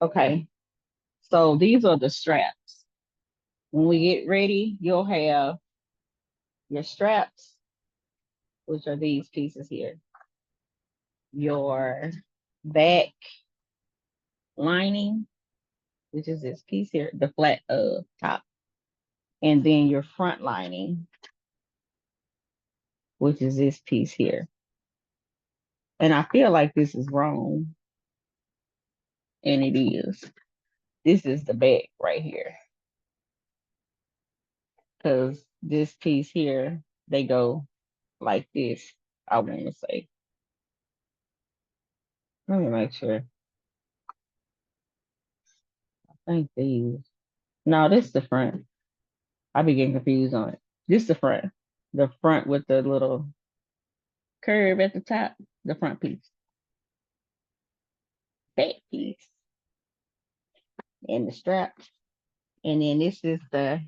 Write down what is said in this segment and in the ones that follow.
Okay, so these are the straps. When we get ready, you'll have your straps, which are these pieces here, your back lining, which is this piece here, the flat top, and then your front lining, which is this piece here. And I feel like this is wrong, and it is. This is the back right here, because this piece here, they go like this, I want to say. Let me make sure. I think these. No, this is the front. I be getting confused on it. This is the front. The front with the little curve at the top, the front piece. Back piece. And the straps. And then this is the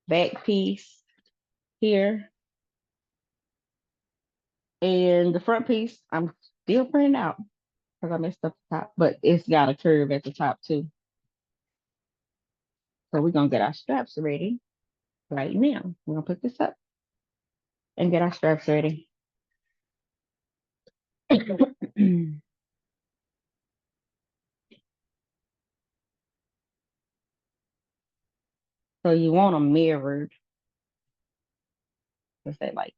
back piece here. And the front piece, I'm still printing out because I messed up the top, but it's got a curve at the top too. So we're gonna get our straps ready right now. We're gonna put this up and get our straps ready. So you want them mirrored, because they like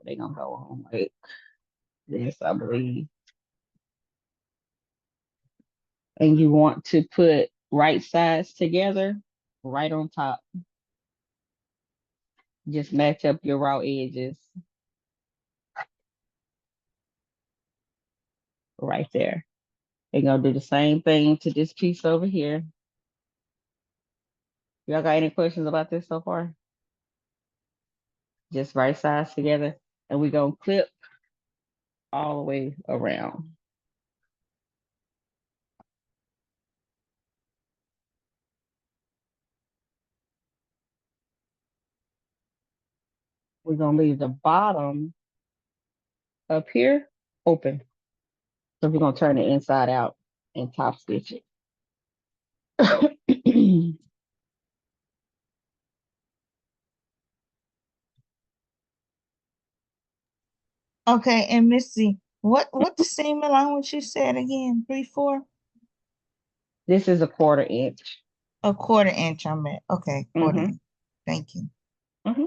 they gonna go on like this, I believe. And you want to put right sides together right on top. Just match up your raw edges right there. You're gonna do the same thing to this piece over here. Y'all got any questions about this so far? Just right sides together, and we're gonna clip all the way around. We're gonna leave the bottom up here open. So we're gonna turn it inside out and top stitch it. Okay, and Missy, what the seam allowance you said again? 3/4? This is a 1/4 inch. A 1/4 inch, I meant. Okay, quarter Mm-hmm. inch. Thank you. Mm-hmm.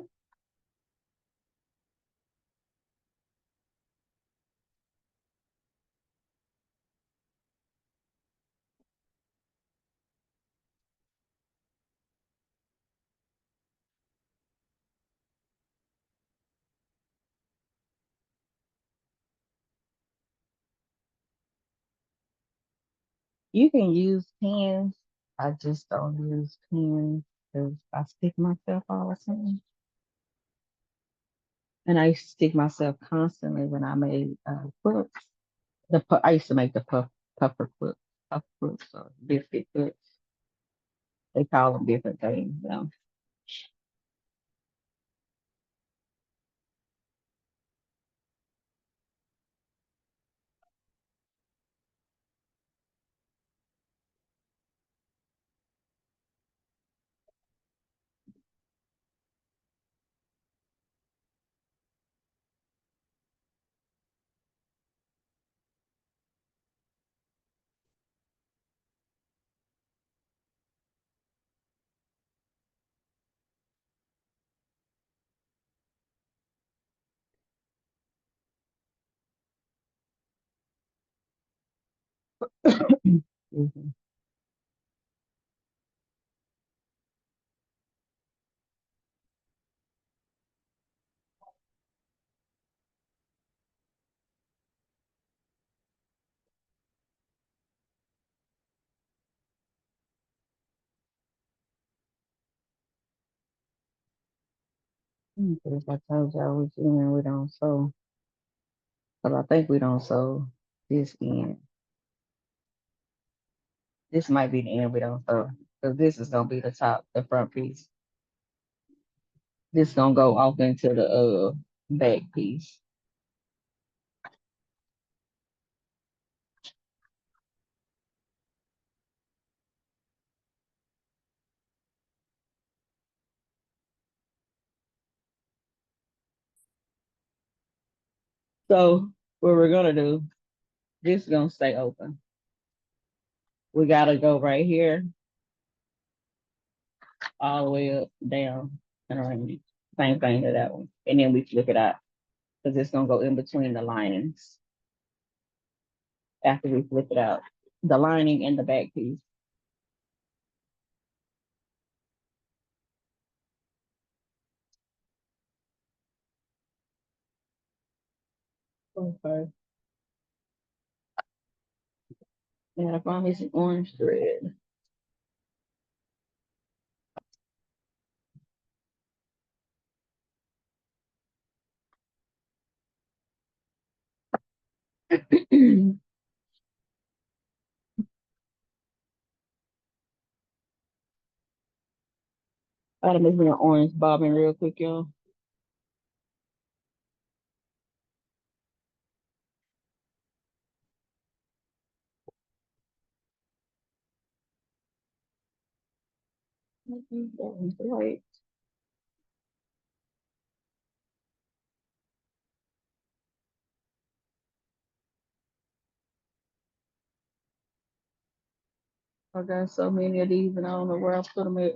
You can use pins. I just don't use pins because I stick myself all the time. And I used to stick myself constantly when I made quilts. I used to make the puffer quilts, puff quilts, or biscuit quilts. They call them different things. Mhm. Because I told you I was in, we don't sew. But I think we don't sew this end. This might be the end we don't sew. Because this is gonna be the top, the front piece. This gonna go off into the back piece. So what we're gonna do, this is gonna stay open. We gotta go right here, all the way up, down, and around. Same thing to that one. And then we flip it out because it's gonna go in between the linings after we flip it out. The lining and the back piece. Okay. And I found me some orange thread. I gotta make me an orange bobbin real quick, y'all. That one's right. I got so many of these and I don't know where I put them at.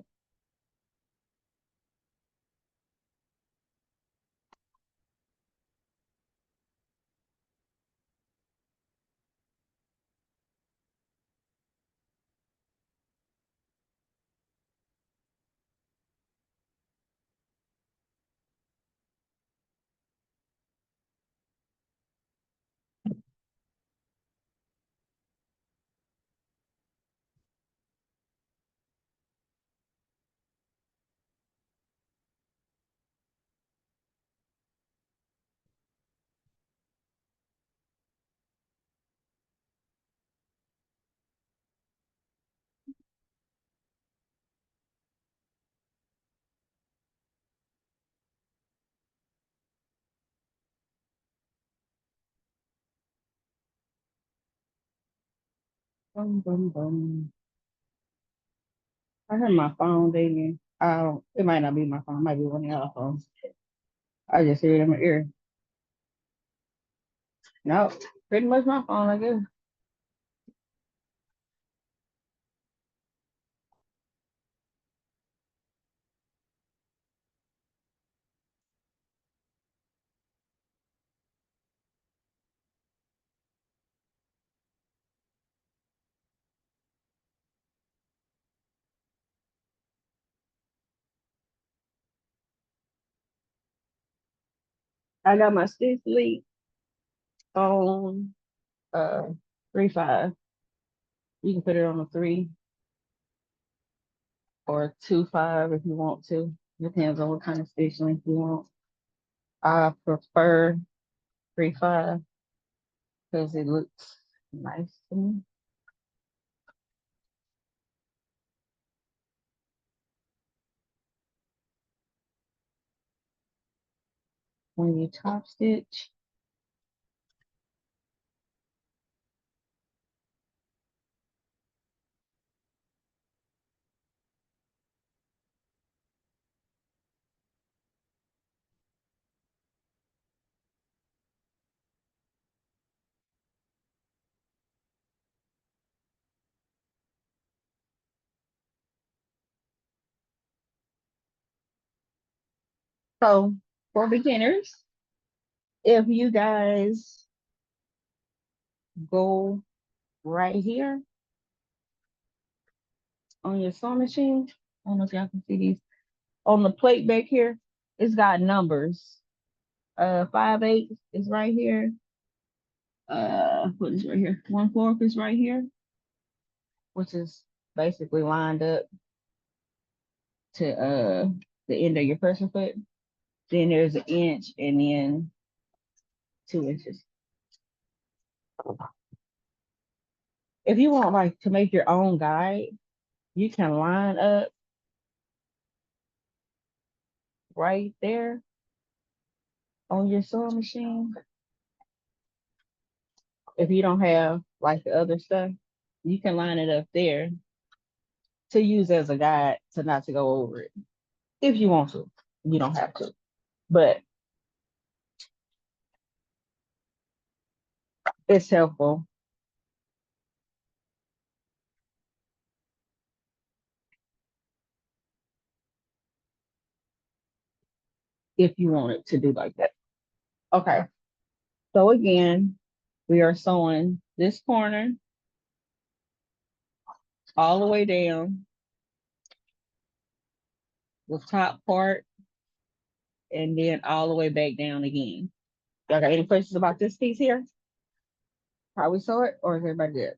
Boom, boom, boom. I heard my phone dinging. I don't, it might not be my phone, it might be one of y'all phones. I just hear it in my ear. No, pretty much my phone, I guess. I got my stitch lead on uh 3.5. You can put it on a 3 or 2.5 if you want to. Depends on what kind of stitch length you want. I prefer 3.5 because it looks nice to me. When you top stitch, so for beginners, if you guys go right here on your sewing machine, I don't know if y'all can see these on the plate back here, it's got numbers. 5/8 is right here. What is right here? 1/4 is right here, which is basically lined up to the end of your pressure foot. Then there's an inch and then 2 inches. If you want like to make your own guide, you can line up right there on your sewing machine. If you don't have like the other stuff, you can line it up there to use as a guide to not to go over it. If you want to, you don't have to. But It's helpful if you want it to do like that. Okay. So again, we are sewing this corner all the way down the top part and then all the way back down again. Y'all got any questions about this piece here? How we sew it, or is everybody good?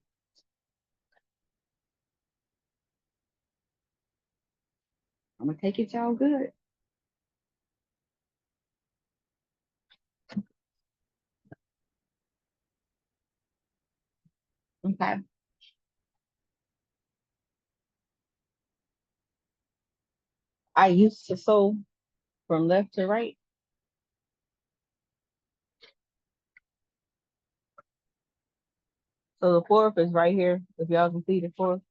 I'm gonna take it y'all good. Okay. I used to sew from left to right. So the fourth is right here. If y'all can see the fourth.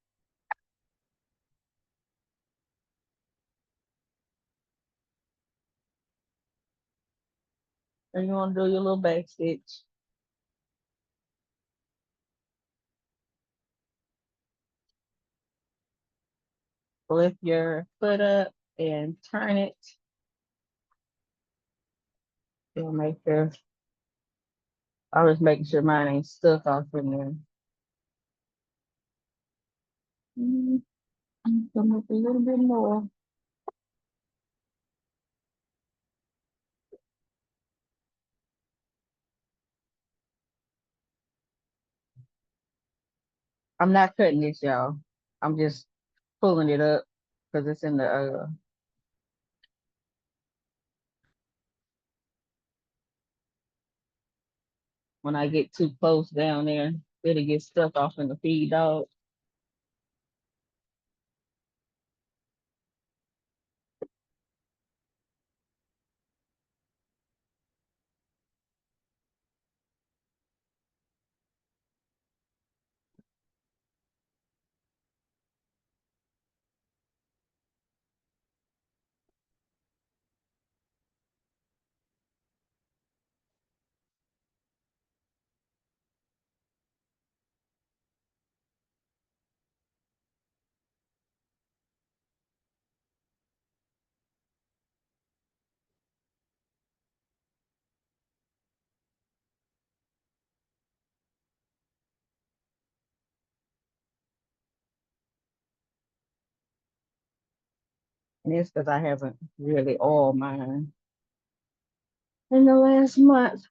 And you want to do your little back stitch. Lift your foot up and turn it. And make sure, I was making sure mine ain't stuck off in there. Come up a little bit more. I'm not cutting this, y'all. I'm just pulling it up because it's in the when I get too close down there, it'll get stuck off in the feed dog. And it's because I haven't really oiled mine in the last month.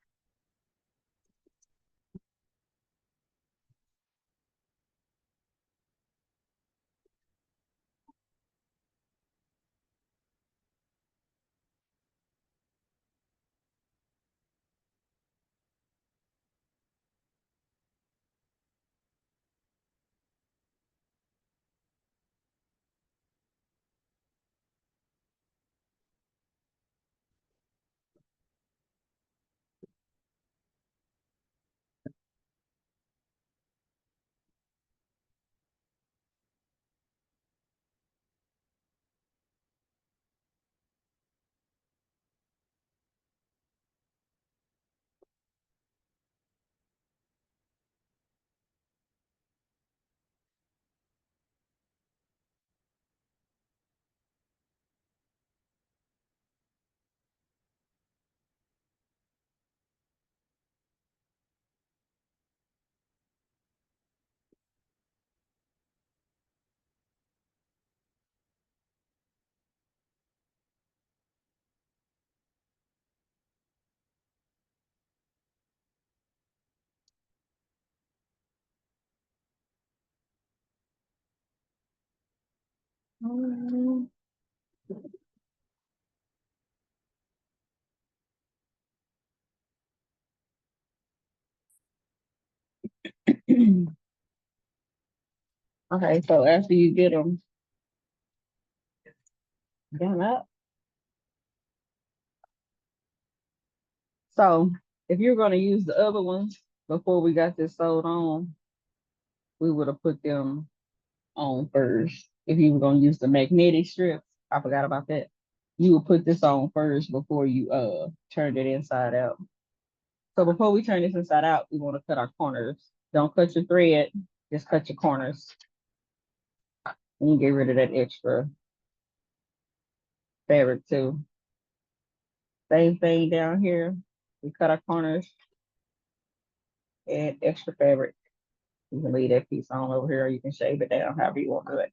Mm. Okay, so after you get them done up, so if you're going to use the other ones before we got this sewed on, we would have put them on first. If you were going to use the magnetic strips, I forgot about that. You would put this on first before you turned it inside out. So before we turn this inside out, we want to cut our corners. Don't cut your thread, just cut your corners. And you get rid of that extra fabric too. Same thing down here. We cut our corners and extra fabric. You can leave that piece on over here, or you can shave it down however you want to do it.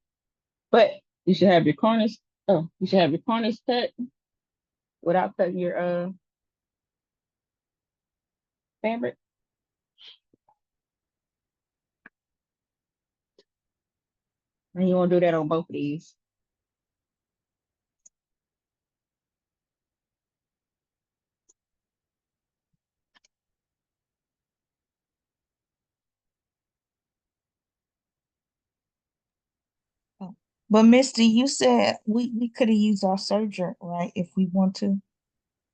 But you should have your corners. Oh, you should have your corners cut without cutting your fabric. And you want to do that on both of these. Oh. But Misty, you said we could have used our serger, right? If we want to.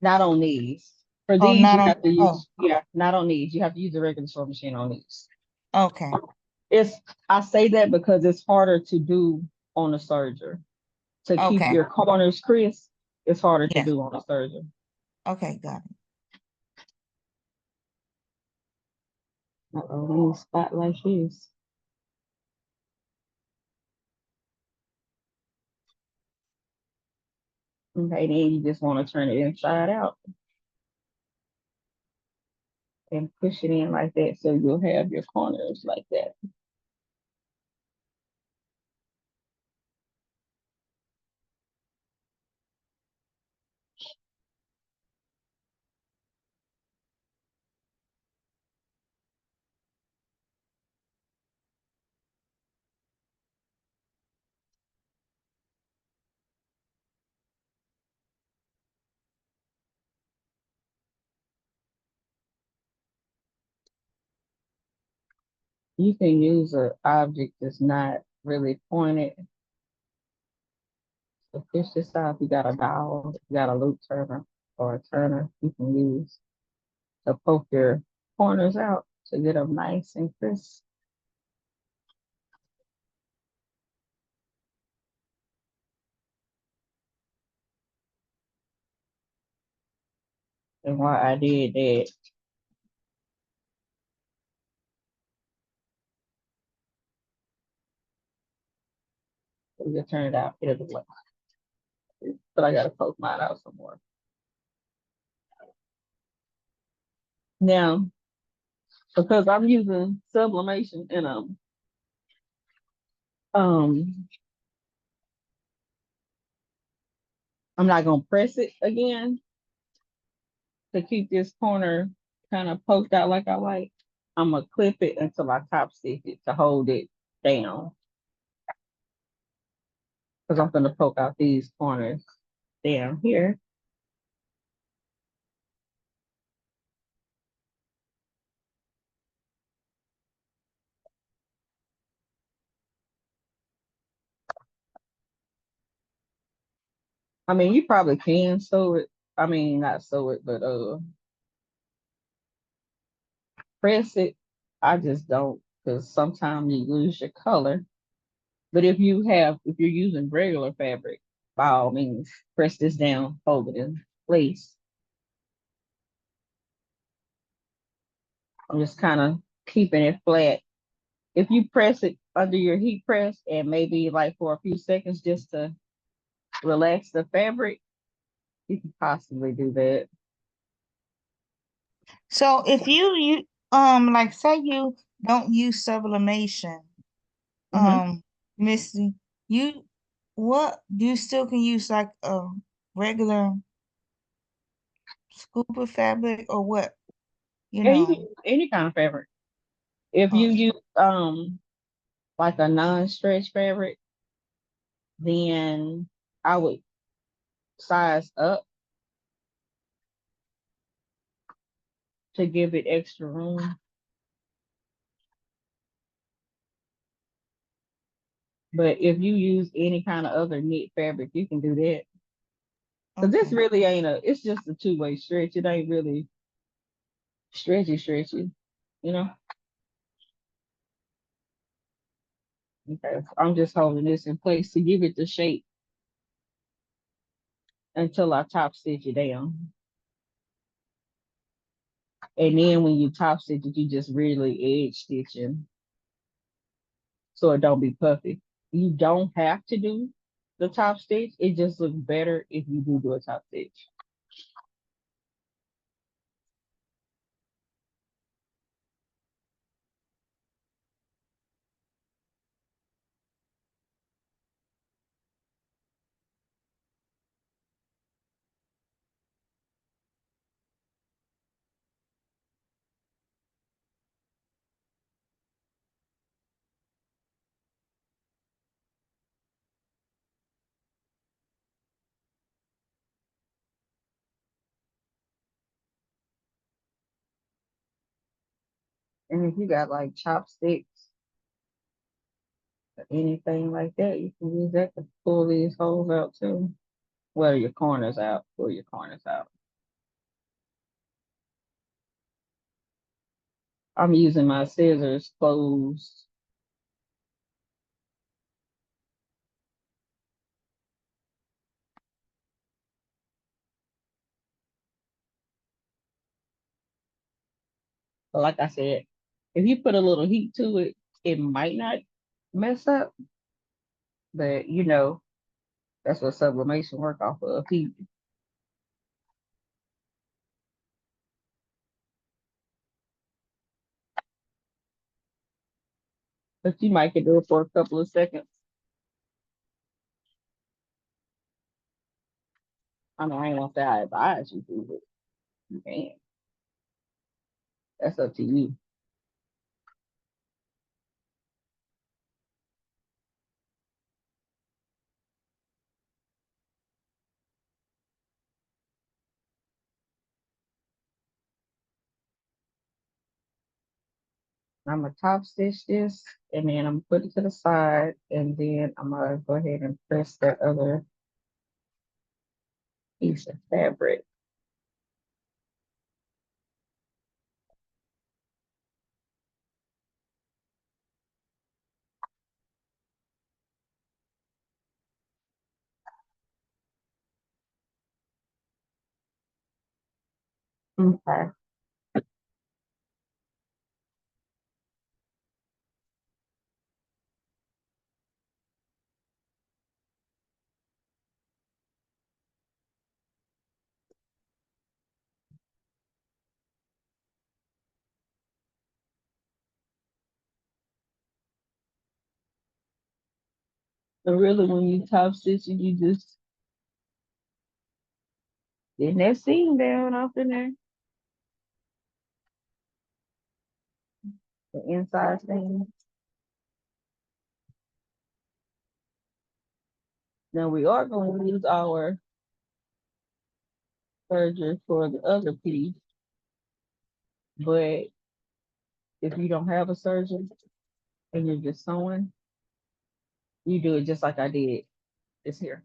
Not on these. For Oh, these, not you on. have to Oh, use, yeah, not on these. You have to use the regular sewing machine on these. okay. It's I say that because it's harder to do on a serger. To keep Okay. your corners crisp, it's harder to Yeah. do on a serger. Okay, got it. Uh-oh, let me spot like this. Okay, then you just want to turn it inside out and push it in like that so you'll have your corners like that. You can use an object that's not really pointed to push this out. If you got a dowel, if you got a loop turner or a turner, you can use to poke your corners out to get them nice and crisp. And why I did that, we can turn it out either way. But I gotta poke mine out some more. Now, because I'm using sublimation and um I'm not gonna press it again to keep this corner kind of poked out like I like. I'm gonna clip it until I top stitch it to hold it down. Because I'm gonna poke out these corners down here. I mean, you probably can sew it. I mean, not sew it, but press it. I just don't because sometimes you lose your color. But if you're using regular fabric, by all means, press this down, hold it in place. I'm just kind of keeping it flat. If you press it under your heat press and maybe like for a few seconds just to relax the fabric, you can possibly do that. So if you like say you don't use sublimation, Hmm. um, Misty, you what you still can use like a regular scoop of fabric or what, you Yeah, you can know. use any kind of fabric. If you Okay. use like a non-stretch fabric, then I would size up to give it extra room. But if you use any kind of other knit fabric, you can do that. Cause this Okay. really ain't it's just a two-way stretch. It ain't really stretchy, you know? Okay, I'm just holding this in place to give it the shape until I top stitch it down. And then when you top stitch it, you just really edge stitching so it don't be puffy. You don't have to do the top stitch. It just looks better if you do a top stitch. And if you got like chopsticks or anything like that, you can use that to pull these holes out too. Well, your corners out. Pull your corners out. I'm using my scissors closed. But like I said, if you put a little heat to it, it might not mess up. But that's what sublimation work off of heat. But you might can do it for a couple of seconds. I mean, I ain't gonna say I advise you to, but you can. That's up to you. I'm gonna top stitch this and then I'm gonna put it to the side and then I'm gonna go ahead and press that other piece of fabric. Okay. So really when you top stitch it, you just getting that seam down off in there, the inside seam. Now we are going to use our serger for the other piece, but if you don't have a serger and you're just sewing, you do it just like I did this here.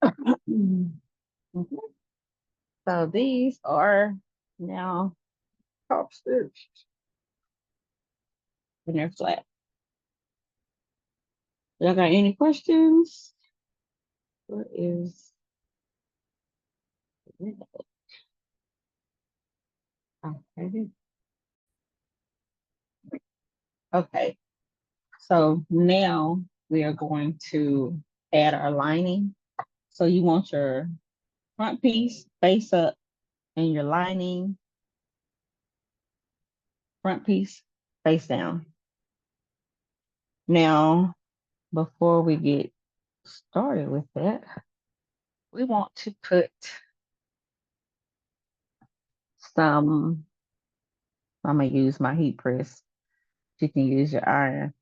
Mhm. So these are now top stitched and they're flat. Y'all got any questions? What is okay? Okay, so now we are going to add our lining. So you want your front piece face up and your lining front piece face down. Now, before we get started with that, we want to put some, I'm gonna use my heat press. You can use your iron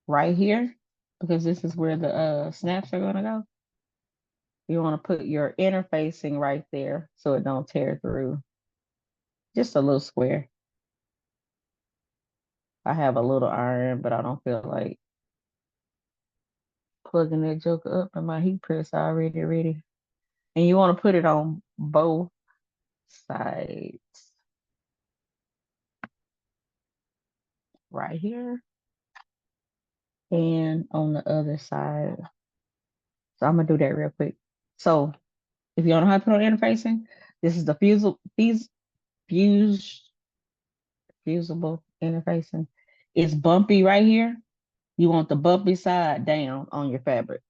right here because this is where the snaps are gonna go. You want to put your interfacing right there so it don't tear through. Just a little square. I have a little iron, but I don't feel like plugging that joker up in my heat press already ready. And you want to put it on both sides. Right here and on the other side. So I'm gonna do that real quick. So if you don't know how to put on interfacing, this is the fuse fusible interfacing. It's bumpy right here. You want the bumpy side down on your fabric.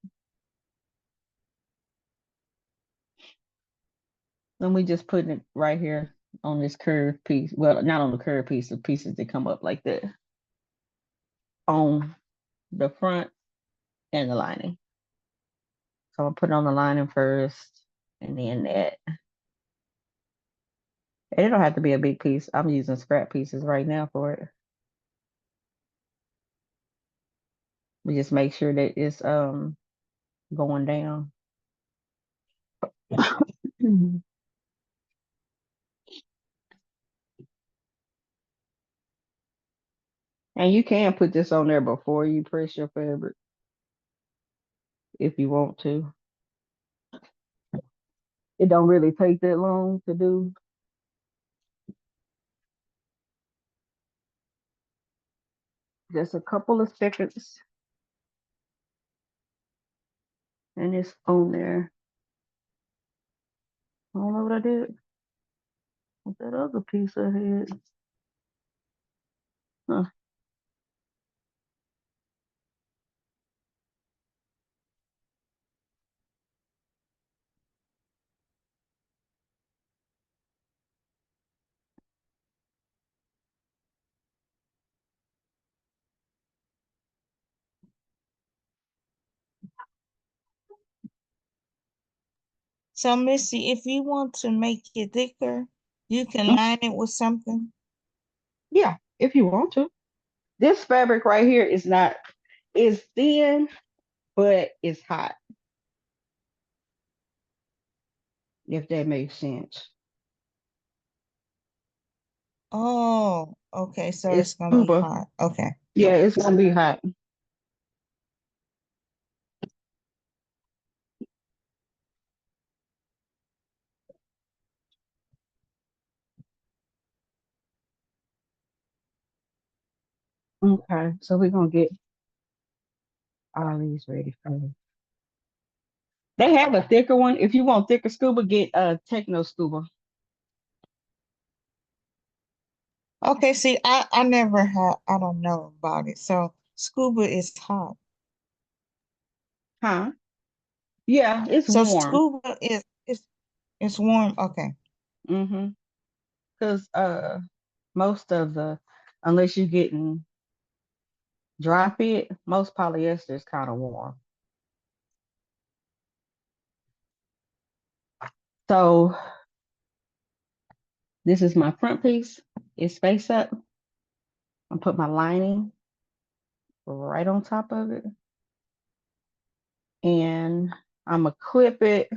Then we just putting it right here on this curved piece. Well, not on the curved piece, the pieces that come up like that on the front and the lining. So I'm put on the lining first and then that. And it don't have to be a big piece. I'm using scrap pieces right now for it. We just make sure that it's going down. And you can put this on there before you press your fabric if you want to. It don't really take that long to do. Just a couple of seconds and it's on there. I don't know what I did with that other piece I had. Huh. So, Missy, if you want to make it thicker, you can Mm, line it with something. yeah, if you want to. This fabric right here is not, it's thin, but it's hot, if that makes sense. Oh, okay. So It's it's gonna be scuba. hot. Okay. Yeah, it's gonna be hot. Okay, so we're gonna get all these ready for you. They have a thicker one. If you want thicker scuba, get a Techno Scuba. Okay, see, I never had, I don't know about it. So scuba is hot. Huh? Yeah, it's So warm. scuba is it's warm. Okay. Mm-hmm. Because most of the, unless you're getting dry fit, most polyester is kind of warm. So this is my front piece. It's face up. I put my lining right on top of it. And I'm gonna clip it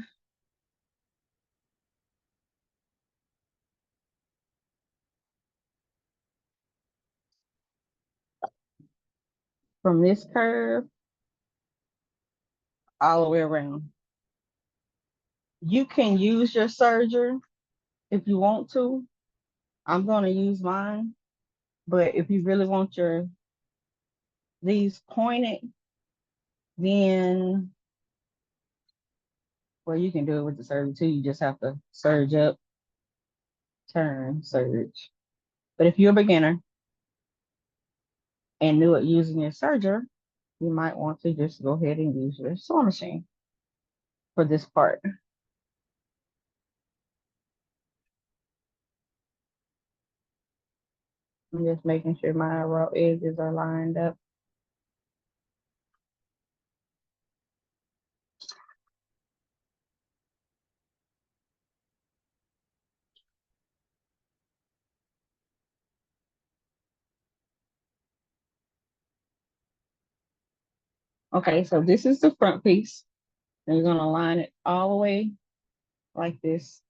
from this curve all the way around. You can use your serger if you want to. I'm going to use mine, but if you really want your these pointed, then well, you can do it with the serger too. You just have to surge up, turn, surge. But if you're a beginner and new at using your serger, you might want to just go ahead and use your sewing machine for this part. I'm just making sure my raw edges are lined up. Okay, so this is the front piece. And you're gonna line it all the way like this.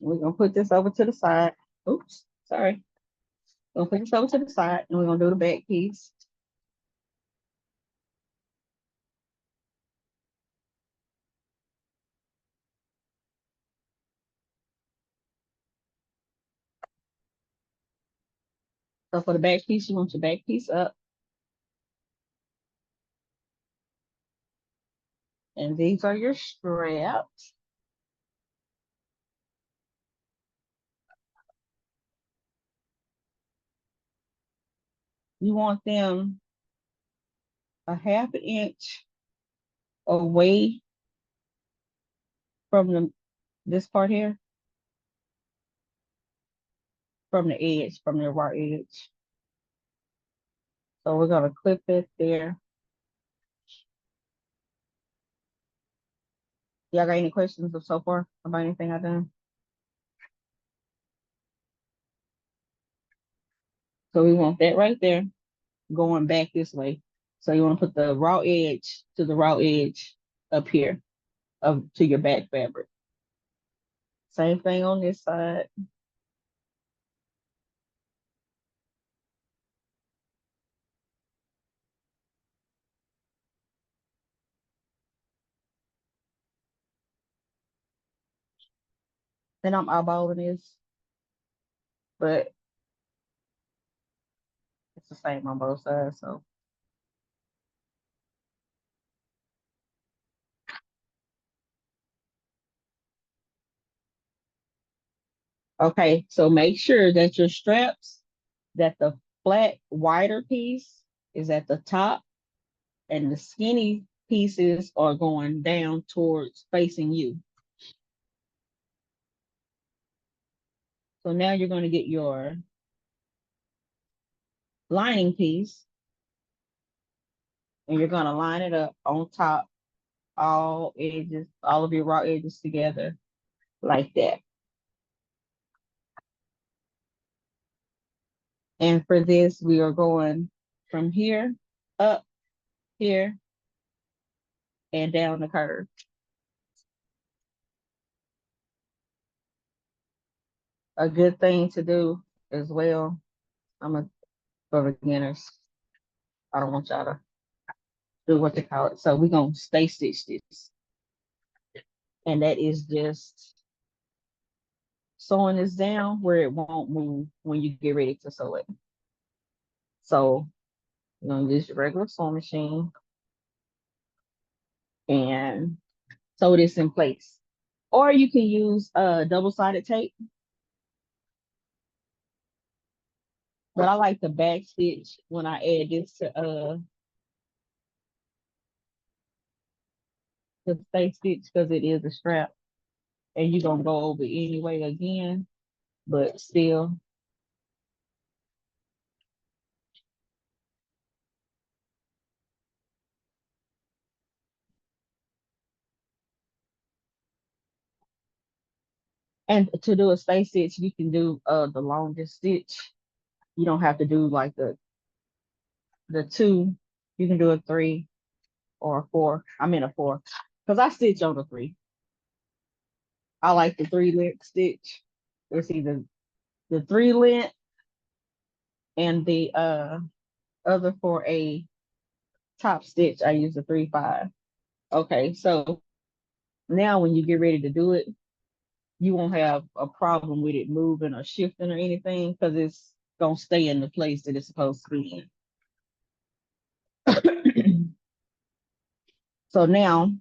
We're gonna put this over to the side. Oops, sorry. We're gonna put this over to the side and we're gonna do the back piece. So for the back piece, you want your back piece up. And these are your straps. You want them a half an inch away from this part here, from the edge, from the raw edge. So we're gonna clip it there. Y'all got any questions of so far about anything I've done? So we want that right there going back this way. So you want to put the raw edge to the raw edge up here to your back fabric. Same thing on this side. Then I'm eyeballing this, but it's the same on both sides. So okay, so make sure that your straps, that the flat wider piece is at the top and the skinny pieces are going down towards facing you. So now you're going to get your lining piece and you're going to line it up on top, all edges, all of your raw edges together like that. And for this, we are going from here up here and down the curve. A good thing to do as well, for beginners, I don't want y'all to do what they call it. So we're going to stay stitch this. And that is just sewing this down where it won't move when you get ready to sew it. So you're going to use your regular sewing machine and sew this in place. Or you can use double-sided tape. But I like the back stitch when I add this to the stay stitch because it is a strap and you're gonna go over anyway again, but still. And to do a stay stitch, you can do the longest stitch. You don't have to do like the two. You can do a 3 or a 4. I'm in a 4 because I stitch on a 3. I like the 3 length stitch. It's either the 3 length and the other for a top stitch. I use the 3-5 Okay, so now when you get ready to do it, you won't have a problem with it moving or shifting or anything because it's gonna stay in the place that it's supposed to be in. So now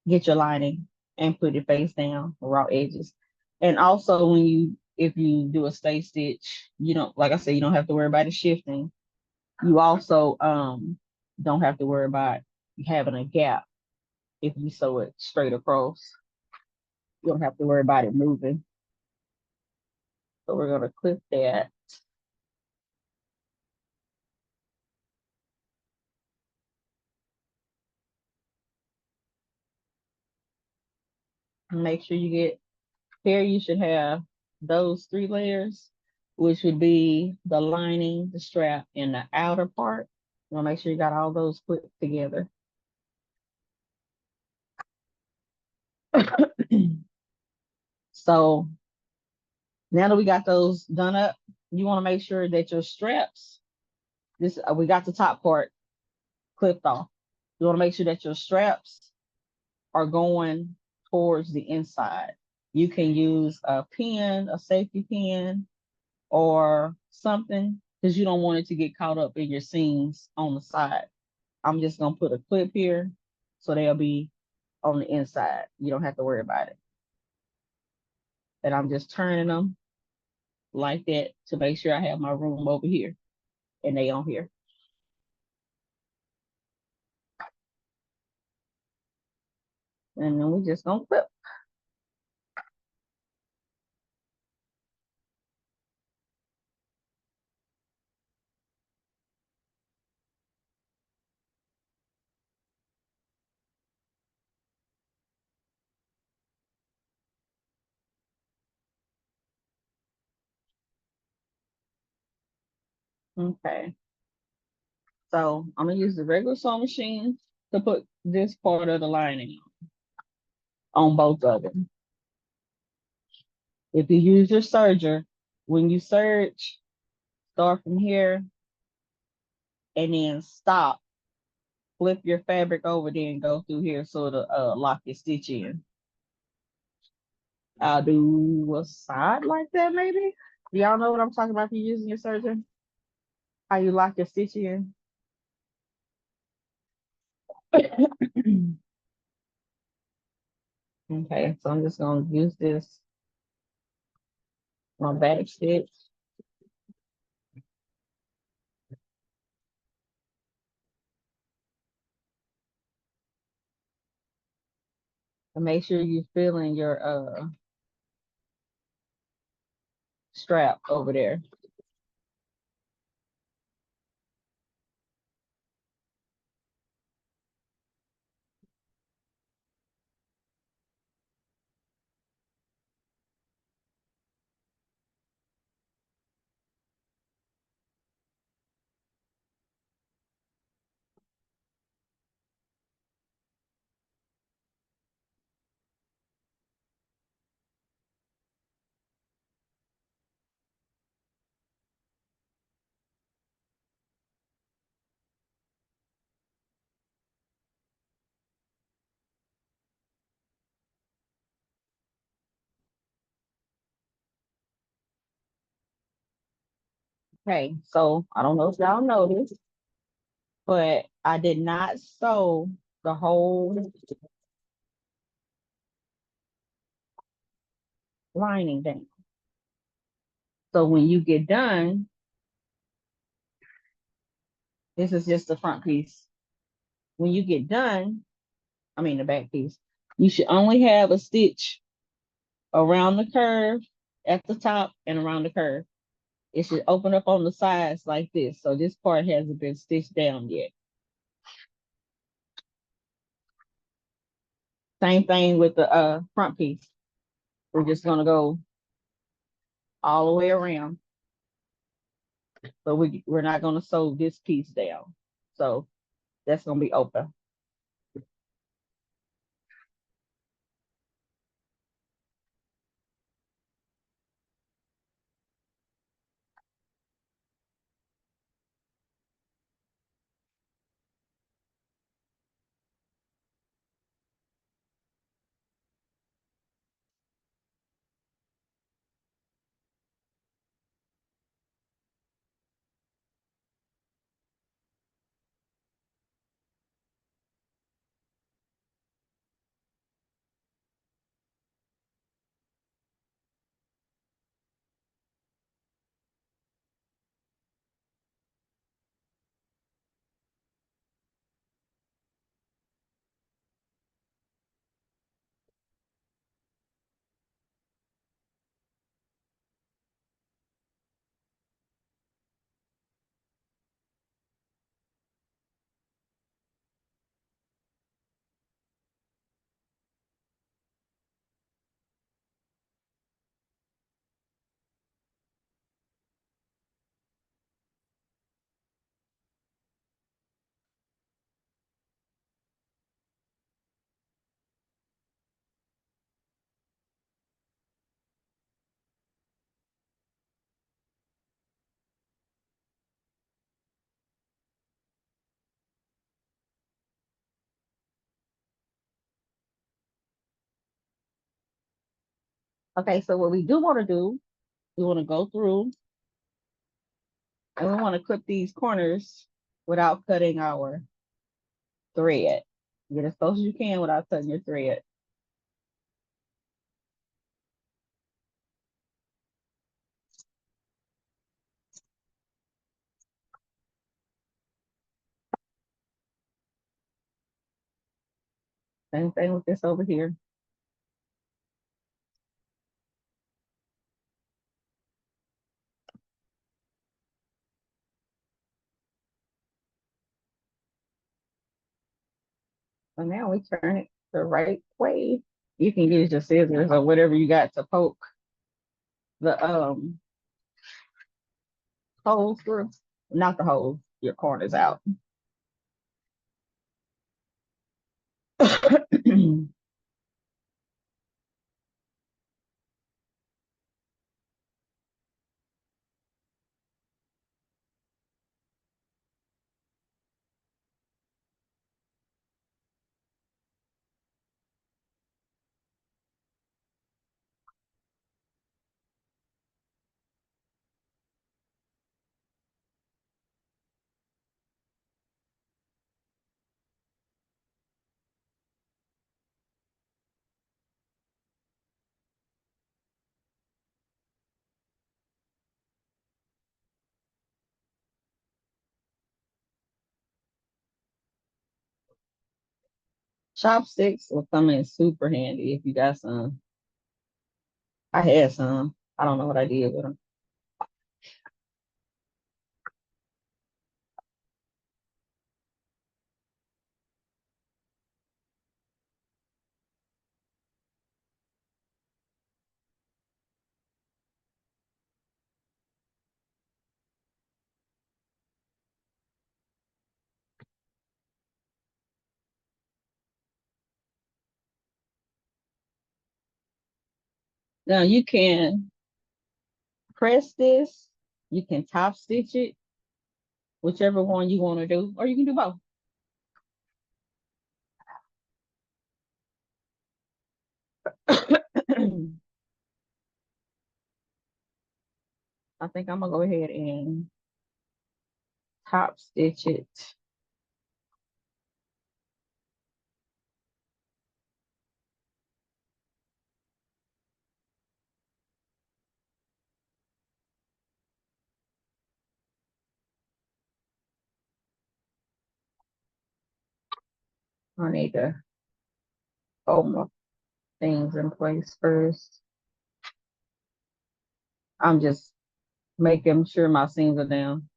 get your lining and put it face down, raw edges. And also when you if you do a stay stitch, you don't like I said, you don't have to worry about it shifting. You also don't have to worry about having a gap if you sew it straight across. You don't have to worry about it moving. So we're gonna clip that. Make sure you get here. You should have those 3 layers, which would be the lining, the strap, and the outer part. You wanna make sure you got all those put together. So now that we got those done up, you want to make sure that your straps, this we got the top part clipped off. You want to make sure that your straps are going towards the inside. You can use a pin, a safety pin, or something because you don't want it to get caught up in your seams on the side. I'm just gonna put a clip here so they'll be on the inside. You don't have to worry about it. And I'm just turning them like that to make sure I have my room over here and they on here. And then we just gonna flip. Okay. So I'm gonna use the regular sewing machine to put this part of the lining on both of them. If you use your serger, when you serge, start from here and then stop. Flip your fabric over there and go through here so to lock your stitch in. I'll do a side like that maybe. Y'all know what I'm talking about if you're using your serger? How you lock your stitch in. Okay, so I'm just gonna use this my back stitch. And make sure you're feeling your strap over there. Okay, so I don't know if y'all noticed, but I did not sew the whole lining down. So when you get done, this is just the front piece. When you get done, I mean the back piece, you should only have a stitch around the curve at the top and around the curve. It should open up on the sides like this. So this part hasn't been stitched down yet. Same thing with the front piece. We're just gonna go all the way around. But we're not gonna sew this piece down. So that's gonna be open. Okay, so what we do want to do, we want to go through and we want to clip these corners without cutting our thread. Get as close as you can without cutting your thread. Same thing with this over here. So now we turn it the right way. You can use your scissors or whatever you got to poke the holes through. Not the holes, your corners out. I Chopsticks will come in super handy if you got some. I had some. I don't know what I did with them. Now you can press this, you can top stitch it, whichever one you want to do, or you can do both. I think I'm gonna go ahead and top stitch it. I need to hold my things in place first. I'm just making sure my seams are down.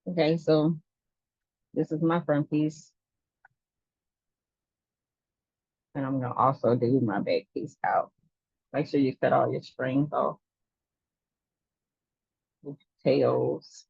Okay, so this is my front piece, and I'm gonna also do my back piece out. Make sure you cut all your strings off, tails.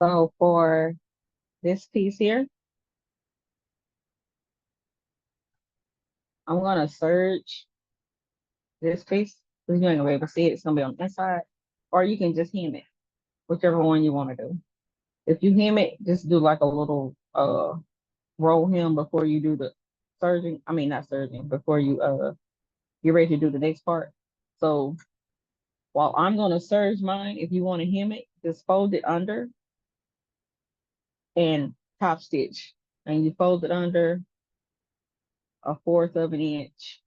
So for this piece here, I'm gonna serge this piece. 'Cause you ain't gonna be able to see it. It's gonna be on the inside, or you can just hem it, whichever one you want to do. If you hem it, just do like a little roll hem before you do the serging. I mean, not serging, before you get ready to do the next part. So while I'm gonna serge mine, if you want to hem it, just fold it under and top stitch, and you fold it under a fourth of an inch.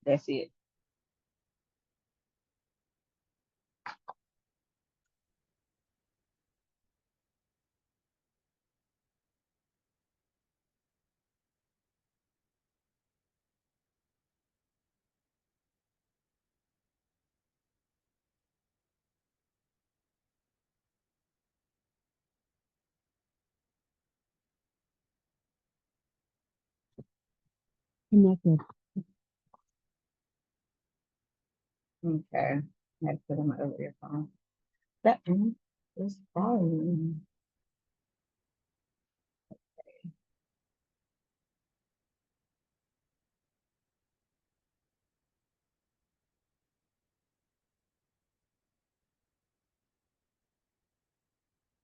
That's it. Connected. Okay. Next put in my other earphone. That one is fine.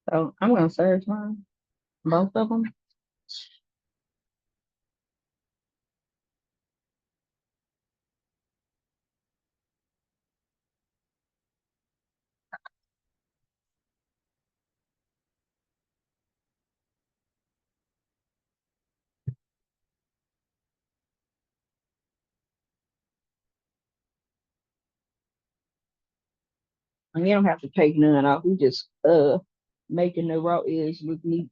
So I'm gonna serge mine, both of them. And you don't have to take none off. You just making the raw edge look neat.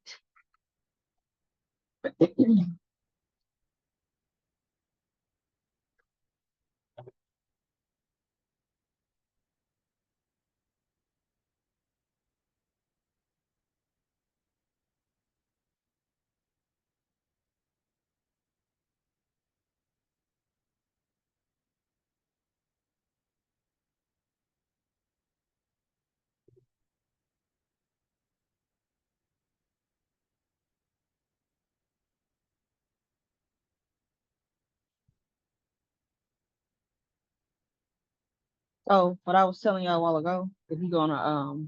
So what I was telling y'all a while ago, if you're gonna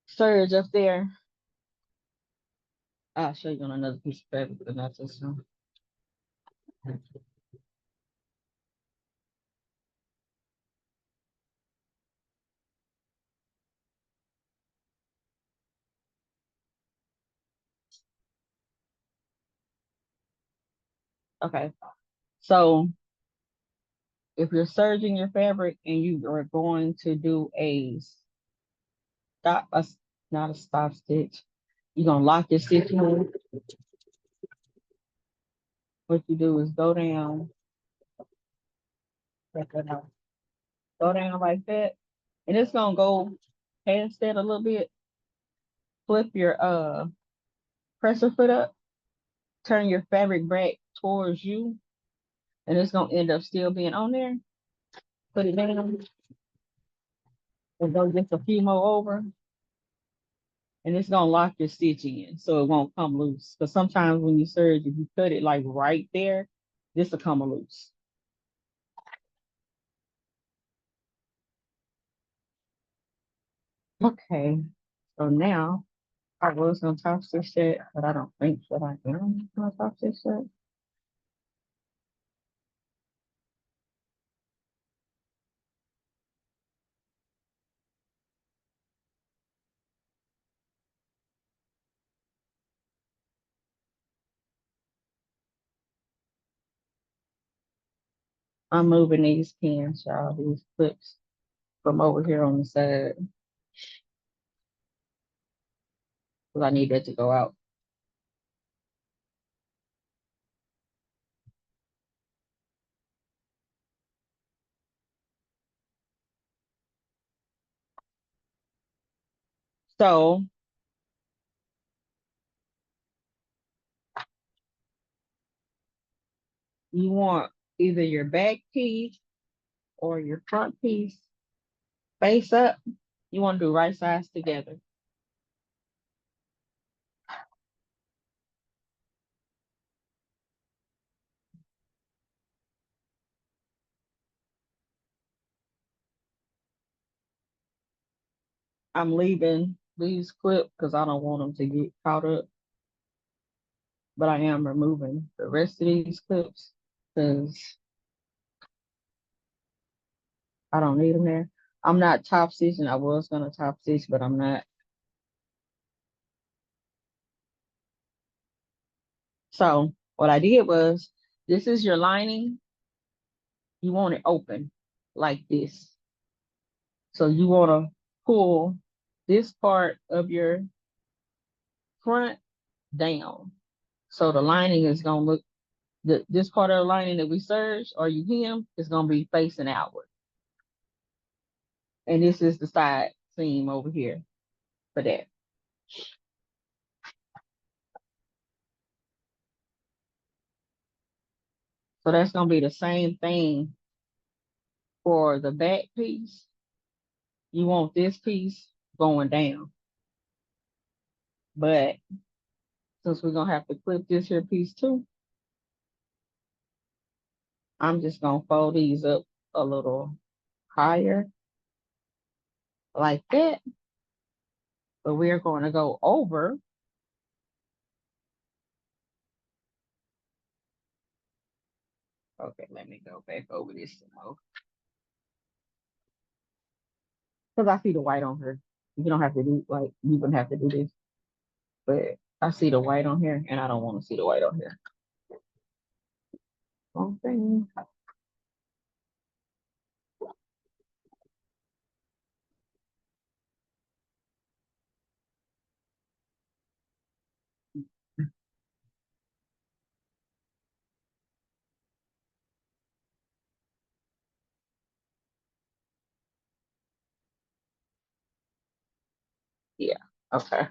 serge up there, I'll show you on another piece of paper, but not this one. Okay. So if you're serging your fabric and you are going to do a stop, not a stop stitch, you're gonna lock your stitch in. What you do is go down, check that out. Go down like that, and it's gonna go past that a little bit. Flip your presser foot up, turn your fabric back towards you, and it's gonna end up still being on there. Put it down and go just a few more over, and it's gonna lock your stitch in so it won't come loose. Because sometimes when you serge, if you cut it like right there, this will come loose. Okay, so now I was gonna top stitch that, but I don't think that I am gonna top stitch that. I'm moving these pins, y'all, these clips from over here on the side because I need that to go out. So you want either your back piece or your front piece Face up. You want to do right sides together. I'm leaving these clips because I don't want them to get caught up, but I am removing the rest of these clips because I don't need them there. I'm not top stitching. I was gonna top stitch, but I'm not. So what I did was, this is your lining. You want it open like this. So you want to pull this part of your front down. So the lining is gonna look, this part of the lining that we serged or you hem is gonna be facing outward. And this is the side seam over here for that. So that's gonna be the same thing for the back piece. You want this piece going down. But since we're gonna have to clip this here piece too, I'm just gonna fold these up a little higher like that. But we're going to go over. Okay, let me go back over this now. Because I see the white on her. You don't have to do, like, you don't have to do this. But I see the white on here and I don't want to see the white on here. Wrong thing. Yeah. Okay.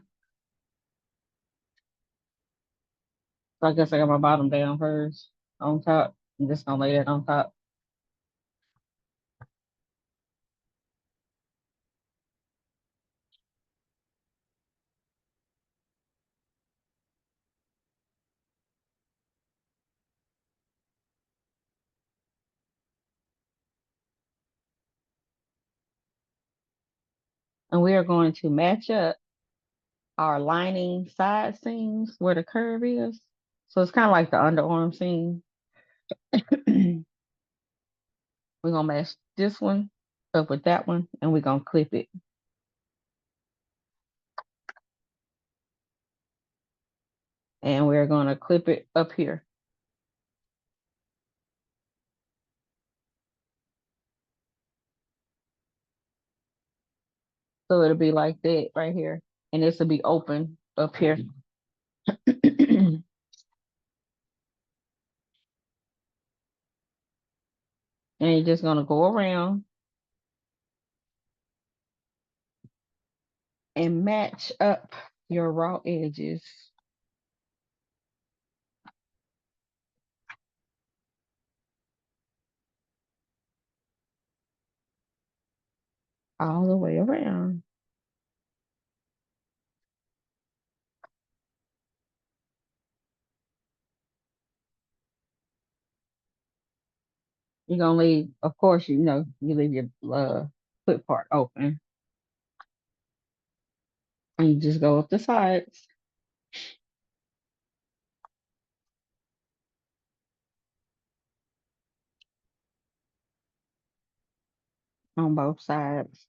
So I guess I got my bottom down first on top. I'm just gonna lay that on top. And we are going to match up our lining side seams where the curve is. So it's kind of like the underarm seam. We're gonna match this one up with that one and we're gonna clip it. And we're gonna clip it up here. So it'll be like that right here. And this will be open up here. And you're just gonna go around and match up your raw edges all the way around. You're gonna leave, of course, you leave your foot part open. And you just go up the sides on both sides.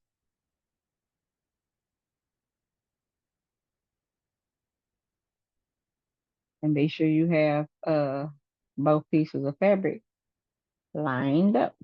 And be sure you have both pieces of fabric lined up.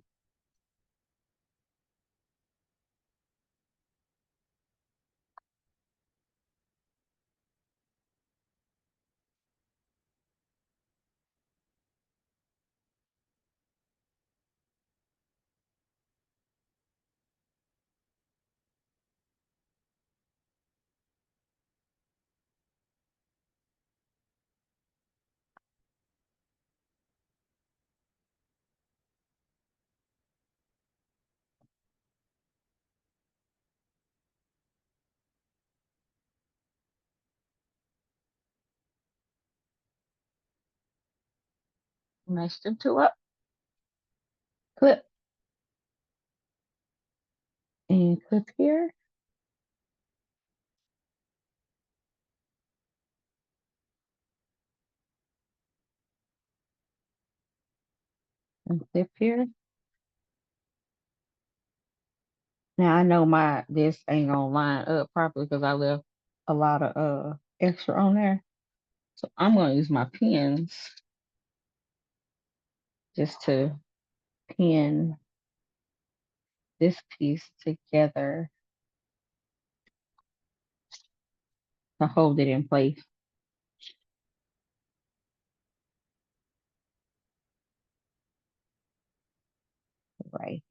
Match them two up, clip and clip here, and clip here. Now I know this ain't gonna line up properly because I left a lot of extra on there. So I'm gonna use my pins just to pin this piece together to hold it in place right.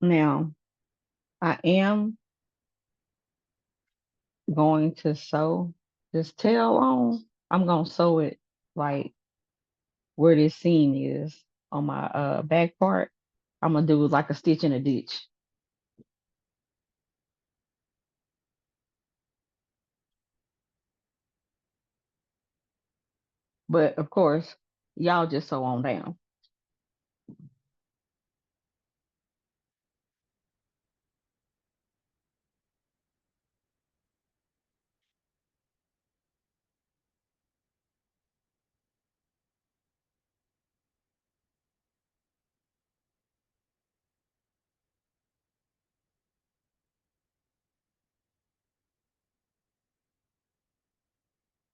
Now I am going to sew this tail on. I'm gonna sew it like where this seam is on my back part. I'm gonna do like a stitch in a ditch. But of course, y'all just sew on down.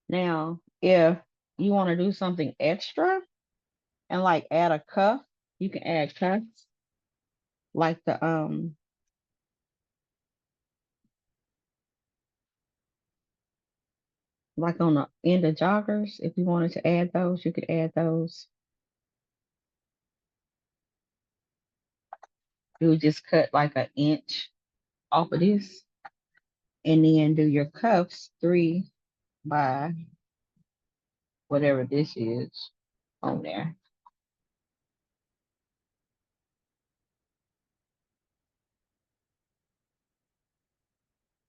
Now, if you want to do something extra and like add a cuff, you can add cuffs like like on the end of joggers. If you wanted to add those, you could add those. You would just cut like an inch off of this and then do your cuffs 3 by whatever this is on there.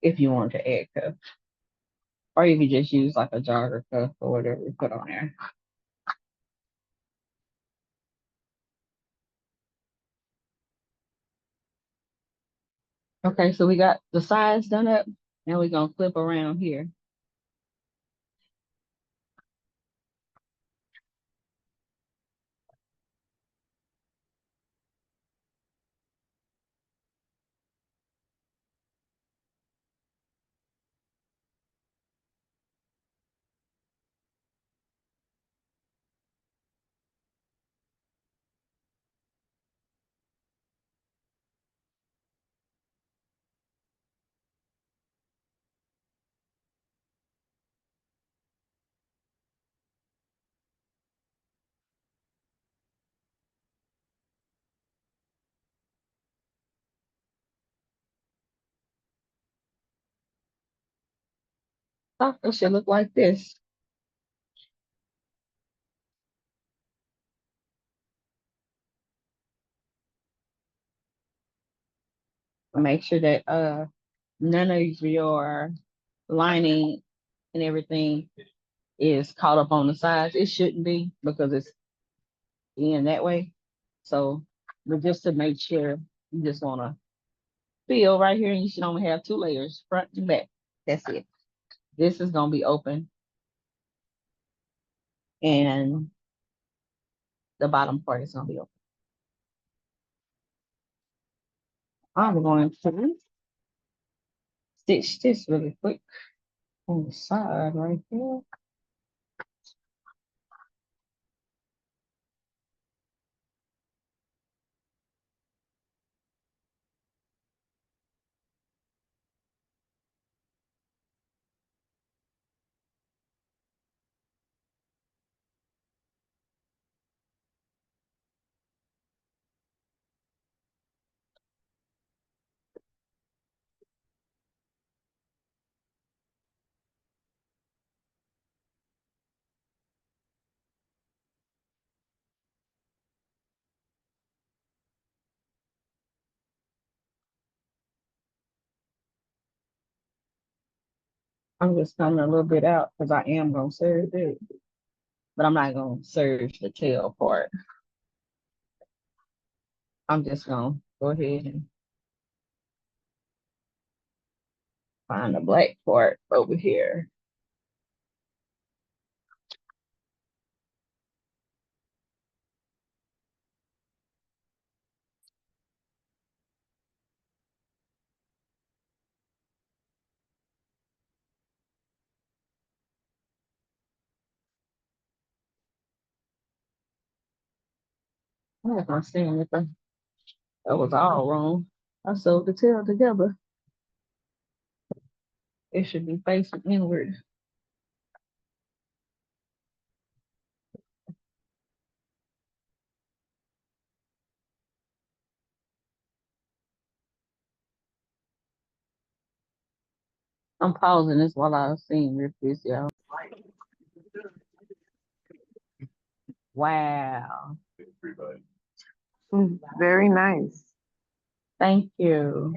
If you want to add cuffs, or you could just use like a jogger cuff or whatever you put on there. Okay, so we got the sides done up. Now we're gonna flip around here. Oh, it should look like this. Make sure that none of your lining and everything is caught up on the sides. It shouldn't be because it's in that way. So, but just to make sure, you just want to feel right here, and you should only have 2 layers, front and back. That's it. This is gonna be open, and the bottom part is gonna be open. I'm going to stitch this really quick on the side right here. I'm just coming a little bit out because I am gonna serve it, but I'm not gonna serve the tail part. I'm just gonna go ahead and find the black part over here. I'm not gonna see anything. That was all wrong. I sewed the tail together. It should be facing inward. I'm pausing this while I sing with this, y'all. Wow. Very nice. Thank you.